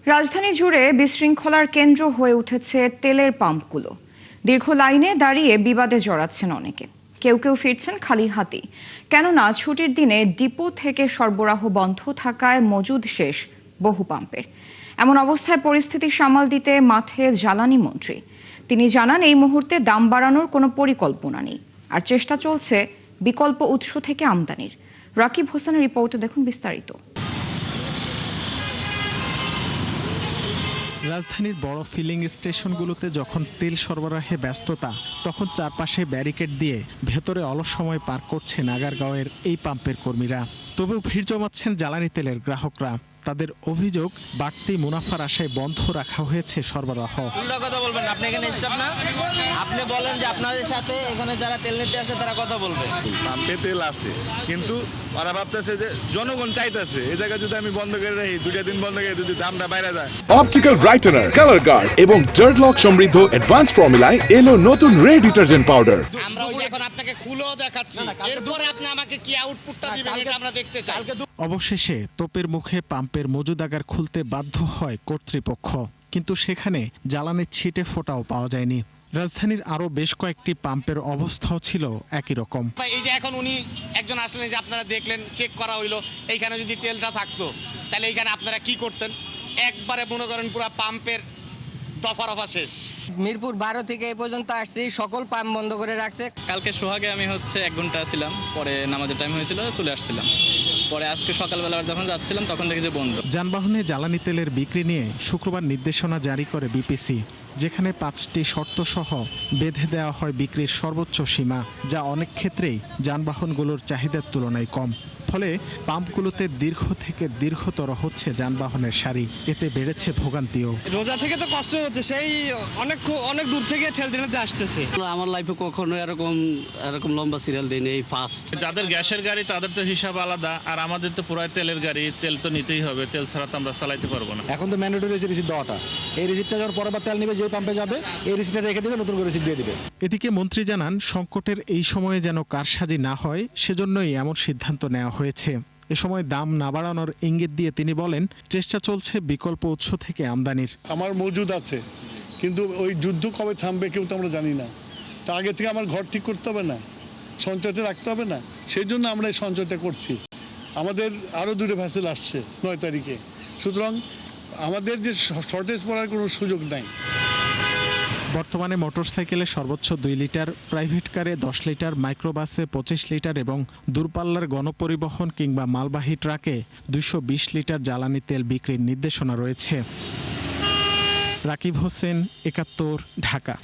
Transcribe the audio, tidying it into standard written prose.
রাজধানী জুড়ে বিশৃঙ্খলার কেন্দ্র হয়ে উঠেছে তেলের পাম্পগুলো। দীর্ঘ লাইনে দাঁড়িয়ে বিবাদে জড়াচ্ছেন অনেকে, কেউ কেউ ফিরছেন খালি হাতেই। কেননা ছুটির দিনে ডিপো থেকে সরবরাহ বন্ধ থাকায় মজুদ শেষ বহু পাম্পের। এমন অবস্থায় পরিস্থিতি সামাল দিতে মাঠে জ্বালানি মন্ত্রী। তিনি জানান, এই মুহূর্তে দাম বাড়ানোর কোনো পরিকল্পনা নেই, আর চেষ্টা চলছে বিকল্প উৎস থেকে আমদানির। রাকিব হোসেনের রিপোর্টে দেখুন বিস্তারিত। রাজধানীর বড় ফিলিং স্টেশনগুলোতে যখন তেল সরবরাহে ব্যস্ততা, তখন চারপাশে ব্যারিকেড দিয়ে ভেতরে অলস সময় পার করছেন আগারগাঁওয়ের এই পাম্পের কর্মীরা। তবুও ভিড় জমাচ্ছেন জ্বালানি তেলের গ্রাহকরা। তাদের অভিযোগ, বাড়তি মুনাফার আশায় বন্ধ রাখা হয়েছে সরবরাহ। কথা বলবেন, আপনি এখানে স্টাফ না, আপনি বলেন যে আপনাদের সাথে এখানে যারা তেল নিতে আসে তারা কথা বলবে। পাম্পে তেল আছে, কিন্তু ওরা ভাবতেছে যে জনগণ চাইতেছে এই জায়গা যদি আমি বন্ধ করে রাখি, 2 দিন বন্ধ করে যদি দামটা বাইরে যায়। অপটিক্যাল ব্রাইটেনার, কালার গার্ড এবং ডার্ট লক সমৃদ্ধ অ্যাডভান্স ফর্মুলায় এলো নতুন রে ডিটারজেন্ট পাউডার। আমরা ওই এখন আপনাকে খুলেও দেখাচ্ছি, এরপরে আপনি আমাকে কি আউটপুটটা দিবেন এটা আমরা দেখতে চাই। অবশেষে তোপের মুখে পাম্পের মজুদাগার খুলতে বাধ্য হয় কর্তৃপক্ষ, কিন্তু সেখানে জ্বালানির ছিটে ফোঁটাও পাওয়া যায়নি। রাজধানীর আরো বেশ কয়েকটি পাম্পের অবস্থাও ছিল একই রকম। এই যে এখন উনি একজন আসলেন, যে আপনারা দেখলেন, চেক করা হইলো, এইখানে যদি তেলটা থাকতো তাহলে এইখানে আপনারা কি করতেন? একবারে মনে করেন পুরো পাম্পের দফা শেষ। মিরপুর 12 থেকে এই পর্যন্ত আসছি, সকল পাম্প বন্ধ করে রাখছে। কালকে সোহাগে আমি 1 ঘন্টা ছিলাম, পরে নামাজের টাইম হয়েছিল, চলে আসছিলাম। পরে আজকে সকালবেলা যখন যাচ্ছিলাম তখন দেখি যে বন্ধ। যানবাহনে জ্বালানি তেলের বিক্রি নিয়ে শুক্রবার নির্দেশনা জারি করে বিপিসি, যেখানে 5টি শর্ত সহ বেঁধে দেওয়া হয় বিক্রির সর্বোচ্চ সীমা, যা অনেক ক্ষেত্রেই যানবাহনগুলোর চাহিদার তুলনায় কম। ফলে পাম্পগুলোতে দীর্ঘ থেকে দীর্ঘতর হচ্ছে যানবাহনের সারি, এতে বেড়েছে ভোগান্তিও। রোজা থেকে তো কষ্ট হচ্ছে, সেই অনেক দূর থেকে ঠেলতে আসতেছে। আমার লাইফে কখনো এরকম লম্বা সিরিয়াল দেয়নি, এই ফার্স্ট। যাদের গ্যাসের গাড়ি তাদের তো হিসাব আলাদা, আর আমাদের তো পুরাই তেলের গাড়ি, তেল তো নিতেই হবে, তেল ছাড়া তো আমরা চালাইতে পারবো না। এখন তো ম্যান্ডেটরি রিসিট দেওয়াটা, এই রিসিটটা যখন পরের তেল নিবে, যে পাম্পে যাবে এই রিসিটটা রেখে দিবে, নতুন করে রিসিট দিয়ে দিবে। এদিকে মন্ত্রী জানান, সংকটের এই সময়ে যেন কারসাজি না হয়, সেজন্যই এমন সিদ্ধান্ত নেওয়া হয়েছে। এ সময় দাম না বাড়ানোর ইঙ্গিত দিয়ে তিনি বলেন, চেষ্টা চলছে বিকল্প উৎস থেকে আমদানির। আমার মজুদ আছে, কিন্তু ওই যুদ্ধ কবে থামবে কেউ তো আমরা জানি না। তা আগে থেকে আমার ঘর ঠিক করতে হবে না, সঞ্চয়তে রাখতে হবে না, সেই জন্য আমরা এই সঞ্চয়টা করছি। আমাদের আরও 2 ভ্যাসেল আসছে 9 তারিখে, সুতরাং আমাদের যে শর্টেজ পড়ার কোনো সুযোগ নাই। বর্তমানে মোটরসাইকেলে সর্বোচ্চ 2 লিটার, প্রাইভেট কারে 10 লিটার, মাইক্রোবাসে 25 লিটার এবং দূরপাল্লার গণপরিবহন কিংবা মালবাহী ট্রাকে 220 লিটার জ্বালানি তেল বিক্রির নির্দেশনা রয়েছে। রাকিব হোসেন, 71, ঢাকা।